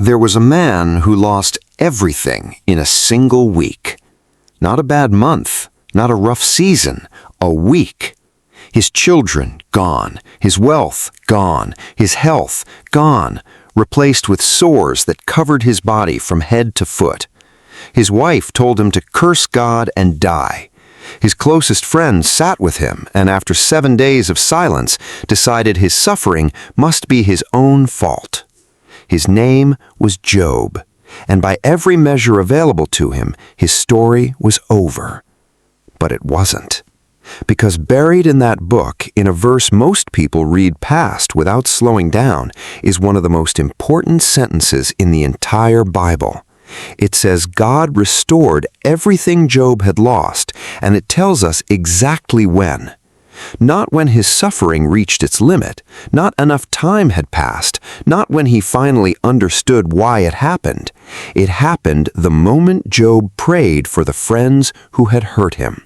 There was a man who lost everything in a single week. Not a bad month, not a rough season, a week. His children gone, his wealth gone, his health gone, replaced with sores that covered his body from head to foot. His wife told him to curse God and die. His closest friends sat with him and after 7 days of silence decided his suffering must be his own fault. His name was Job, and by every measure available to him, his story was over. But it wasn't. Because buried in that book, in a verse most people read past without slowing down, is one of the most important sentences in the entire Bible. It says God restored everything Job had lost, and it tells us exactly when. Not when his suffering reached its limit, not enough time had passed, not when he finally understood why it happened. It happened the moment Job prayed for the friends who had hurt him.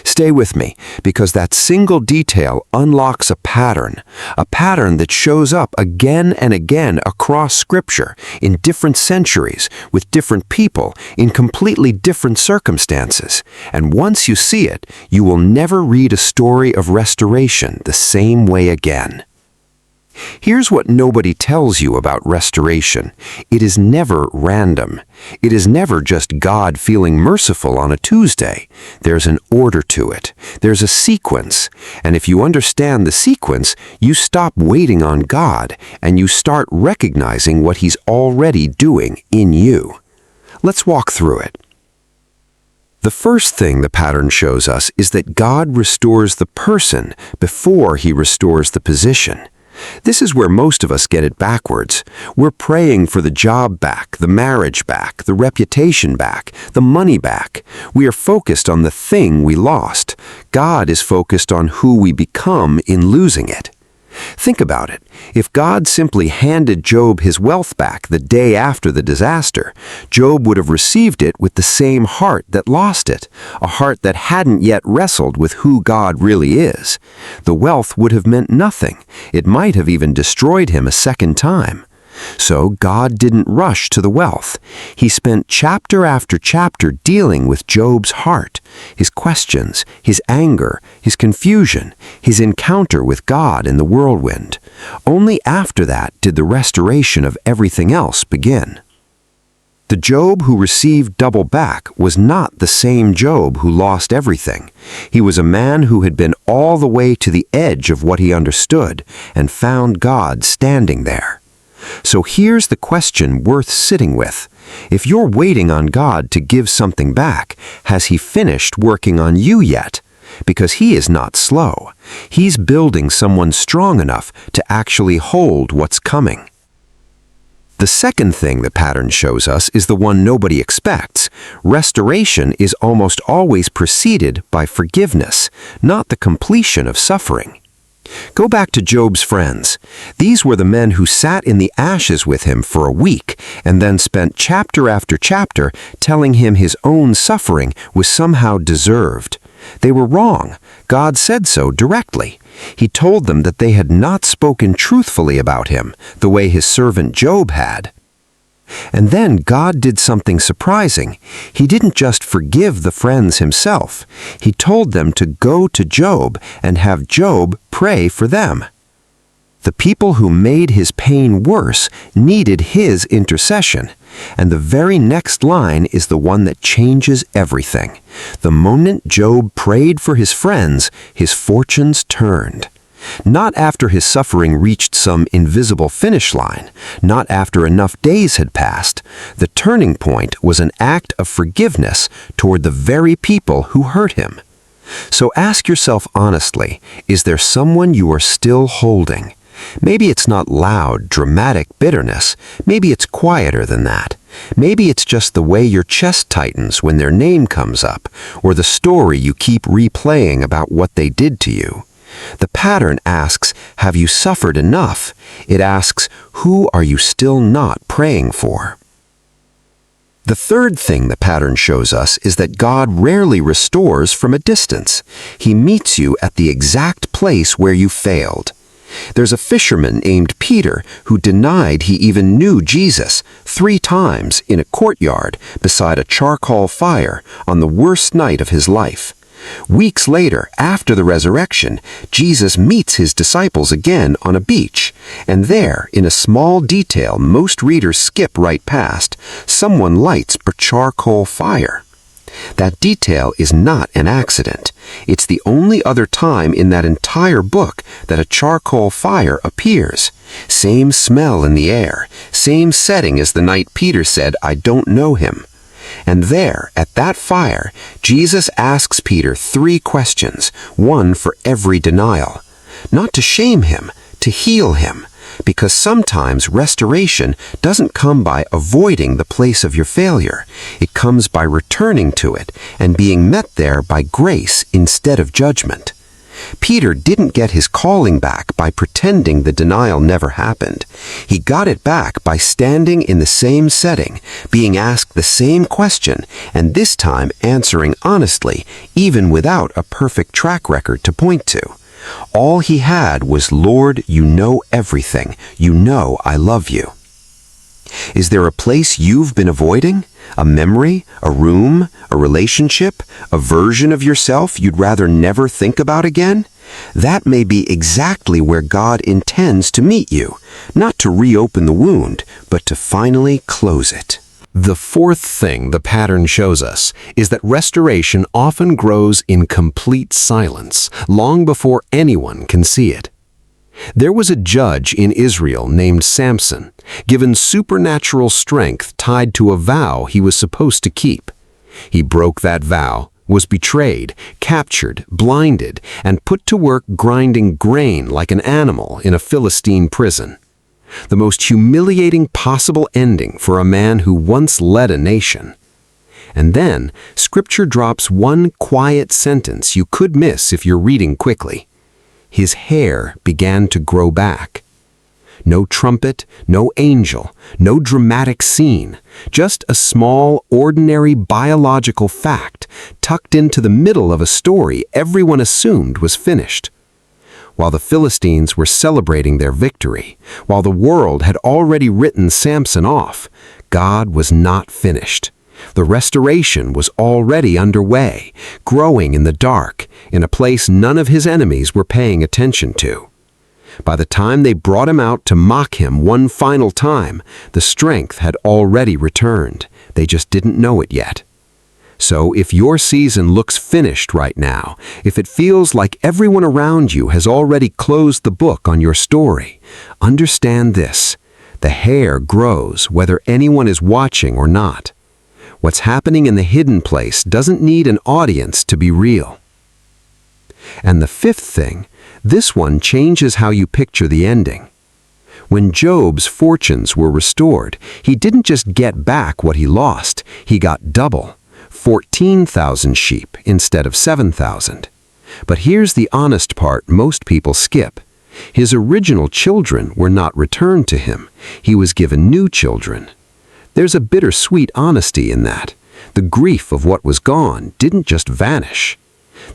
Stay with me, because that single detail unlocks a pattern that shows up again and again across Scripture, in different centuries, with different people, in completely different circumstances. And once you see it, you will never read a story of restoration the same way again. Here's what nobody tells you about restoration. It is never random. It is never just God feeling merciful on a Tuesday. There's an order to it. There's a sequence. And if you understand the sequence, you stop waiting on God and you start recognizing what He's already doing in you. Let's walk through it. The first thing the pattern shows us is that God restores the person before He restores the position. This is where most of us get it backwards. We're praying for the job back, the marriage back, the reputation back, the money back. We are focused on the thing we lost. God is focused on who we become in losing it. Think about it. If God simply handed Job his wealth back the day after the disaster, Job would have received it with the same heart that lost it, a heart that hadn't yet wrestled with who God really is. The wealth would have meant nothing. It might have even destroyed him a second time. So God didn't rush to the wealth. He spent chapter after chapter dealing with Job's heart, his questions, his anger, his confusion, his encounter with God in the whirlwind. Only after that did the restoration of everything else begin. The Job who received double back was not the same Job who lost everything. He was a man who had been all the way to the edge of what he understood and found God standing there. So here's the question worth sitting with. If you're waiting on God to give something back, has He finished working on you yet? Because He is not slow. He's building someone strong enough to actually hold what's coming. The second thing the pattern shows us is the one nobody expects. Restoration is almost always preceded by forgiveness, not the completion of suffering. Go back to Job's friends. These were the men who sat in the ashes with him for a week and then spent chapter after chapter telling him his own suffering was somehow deserved. They were wrong. God said so directly. He told them that they had not spoken truthfully about him, the way his servant Job had. And then God did something surprising. He didn't just forgive the friends Himself. He told them to go to Job and have Job pray for them. The people who made his pain worse needed his intercession. And the very next line is the one that changes everything. The moment Job prayed for his friends, his fortunes turned. Not after his suffering reached some invisible finish line, not after enough days had passed. The turning point was an act of forgiveness toward the very people who hurt him. So ask yourself honestly, is there someone you are still holding? Maybe it's not loud, dramatic bitterness. Maybe it's quieter than that. Maybe it's just the way your chest tightens when their name comes up, or the story you keep replaying about what they did to you. The pattern asks, have you suffered enough? It asks, who are you still not praying for? The third thing the pattern shows us is that God rarely restores from a distance. He meets you at the exact place where you failed. There's a fisherman named Peter who denied he even knew Jesus 3 times in a courtyard beside a charcoal fire on the worst night of his life. Weeks later, after the resurrection, Jesus meets his disciples again on a beach, and there, in a small detail most readers skip right past, someone lights a charcoal fire. That detail is not an accident. It's the only other time in that entire book that a charcoal fire appears. Same smell in the air, same setting as the night Peter said, "I don't know him." And there, at that fire, Jesus asks Peter 3 questions, one for every denial. Not to shame him, to heal him, because sometimes restoration doesn't come by avoiding the place of your failure. It comes by returning to it and being met there by grace instead of judgment. Peter didn't get his calling back by pretending the denial never happened. He got it back by standing in the same setting, being asked the same question, and this time answering honestly, even without a perfect track record to point to. All he had was, "Lord, you know everything. You know I love you." Is there a place you've been avoiding? A memory, a room, a relationship, a version of yourself you'd rather never think about again? That may be exactly where God intends to meet you, not to reopen the wound, but to finally close it. The 4th thing the pattern shows us is that restoration often grows in complete silence, long before anyone can see it. There was a judge in Israel named Samson, given supernatural strength tied to a vow he was supposed to keep. He broke that vow, was betrayed, captured, blinded, and put to work grinding grain like an animal in a Philistine prison. The most humiliating possible ending for a man who once led a nation. And then, Scripture drops one quiet sentence you could miss if you're reading quickly. His hair began to grow back. No trumpet, no angel, no dramatic scene, just a small, ordinary biological fact tucked into the middle of a story everyone assumed was finished. While the Philistines were celebrating their victory, while the world had already written Samson off, God was not finished. The restoration was already underway, growing in the dark, in a place none of his enemies were paying attention to. By the time they brought him out to mock him one final time, the strength had already returned. They just didn't know it yet. So if your season looks finished right now, if it feels like everyone around you has already closed the book on your story, understand this: the hair grows whether anyone is watching or not. What's happening in the hidden place doesn't need an audience to be real. And the 5th thing, this one changes how you picture the ending. When Job's fortunes were restored, he didn't just get back what he lost, he got double, 14,000 sheep instead of 7,000. But here's the honest part most people skip. His original children were not returned to him. He was given new children. There's a bittersweet honesty in that. The grief of what was gone didn't just vanish.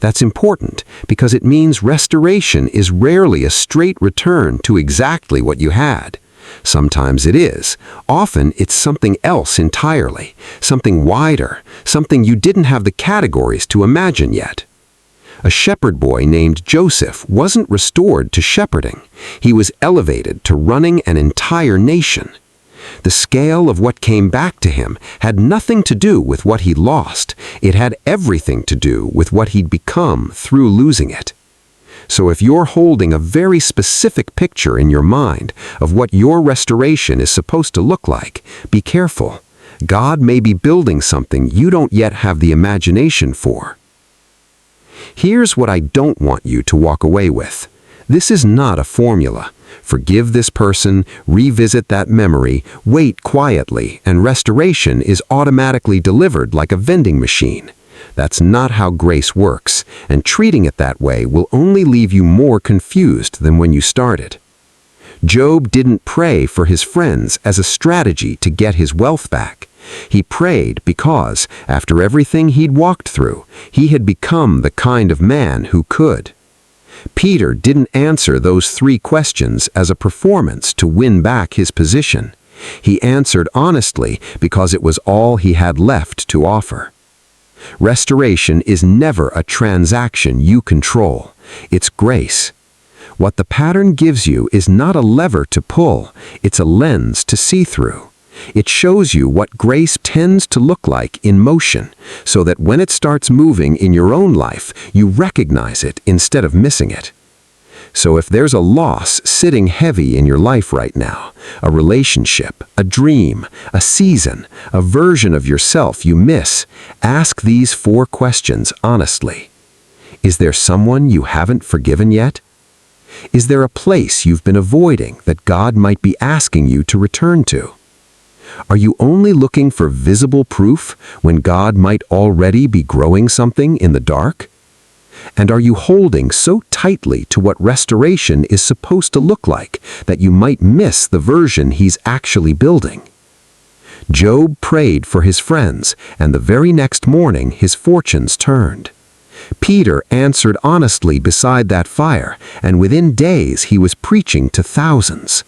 That's important because it means restoration is rarely a straight return to exactly what you had. Sometimes it is. Often it's something else entirely, something wider, something you didn't have the categories to imagine yet. A shepherd boy named Joseph wasn't restored to shepherding. He was elevated to running an entire nation. The scale of what came back to him had nothing to do with what he lost. It had everything to do with what he'd become through losing it. So if you're holding a very specific picture in your mind of what your restoration is supposed to look like, be careful. God may be building something you don't yet have the imagination for. Here's what I don't want you to walk away with. This is not a formula. Forgive this person, revisit that memory, wait quietly, and restoration is automatically delivered like a vending machine. That's not how grace works, and treating it that way will only leave you more confused than when you started. Job didn't pray for his friends as a strategy to get his wealth back. He prayed because, after everything he'd walked through, he had become the kind of man who could. Peter didn't answer those 3 questions as a performance to win back his position. He answered honestly because it was all he had left to offer. Restoration is never a transaction you control. It's grace. What the pattern gives you is not a lever to pull, it's a lens to see through. It shows you what grace tends to look like in motion, so that when it starts moving in your own life, you recognize it instead of missing it. So if there's a loss sitting heavy in your life right now, a relationship, a dream, a season, a version of yourself you miss, ask these 4 questions honestly. Is there someone you haven't forgiven yet? Is there a place you've been avoiding that God might be asking you to return to? Are you only looking for visible proof when God might already be growing something in the dark? And are you holding so tightly to what restoration is supposed to look like that you might miss the version He's actually building? Job prayed for his friends, and the very next morning his fortunes turned. Peter answered honestly beside that fire, and within days he was preaching to thousands.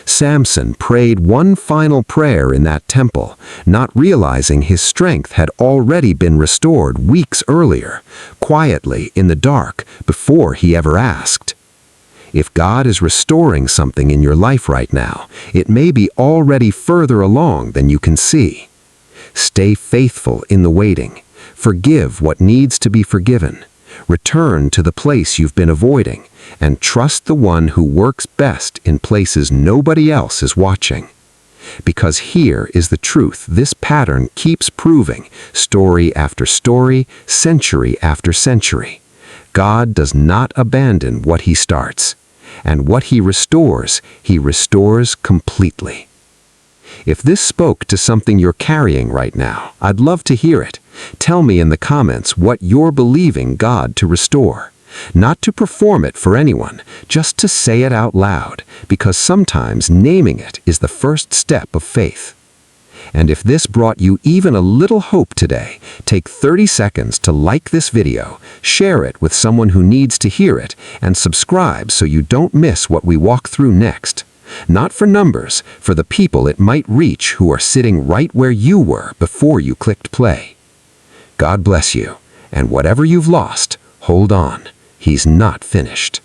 Samson prayed one final prayer in that temple, not realizing his strength had already been restored weeks earlier, quietly in the dark, before he ever asked. If God is restoring something in your life right now, it may be already further along than you can see. Stay faithful in the waiting. Forgive what needs to be forgiven. Return to the place you've been avoiding, and trust the one who works best in places nobody else is watching. Because here is the truth this pattern keeps proving, story after story, century after century. God does not abandon what He starts, and what He restores completely. If this spoke to something you're carrying right now, I'd love to hear it. Tell me in the comments what you're believing God to restore. Not to perform it for anyone, just to say it out loud, because sometimes naming it is the first step of faith. And if this brought you even a little hope today, take 30 seconds to like this video, share it with someone who needs to hear it, and subscribe so you don't miss what we walk through next. Not for numbers, for the people it might reach who are sitting right where you were before you clicked play. God bless you, and whatever you've lost, hold on. He's not finished.